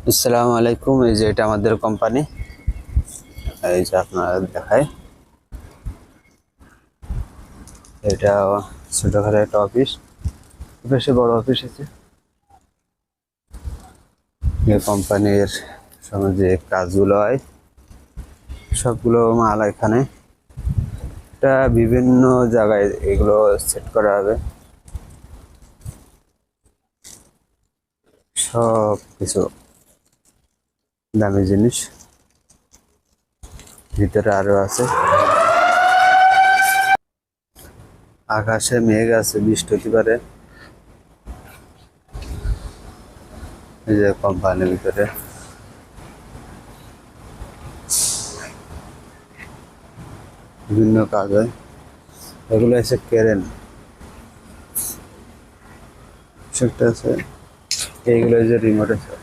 আসসালামু আলাইকুম। এই যে এটা আমাদের কোম্পানি, এই যে আপনারা দেখায়, এটা ছোটখাটো একটা অফিস, বেশি বড় অফিস আছে। এই কোম্পানির সঙ্গে যে কাজগুলো হয় সবগুলো মাল এখানে, এটা বিভিন্ন জায়গায় এগুলো সেট করা হবে। সব কিছু দামি জিনিস ভিতরে আরো আছে। আকাশে মেঘ আছে, বৃষ্টি হতে পারে। এই যে কোম্পানির ভিতরে বিভিন্ন কাজ হয়। এগুলো এসে কেরেন সেটা আছে। এইগুলো যে রিমোট আছে।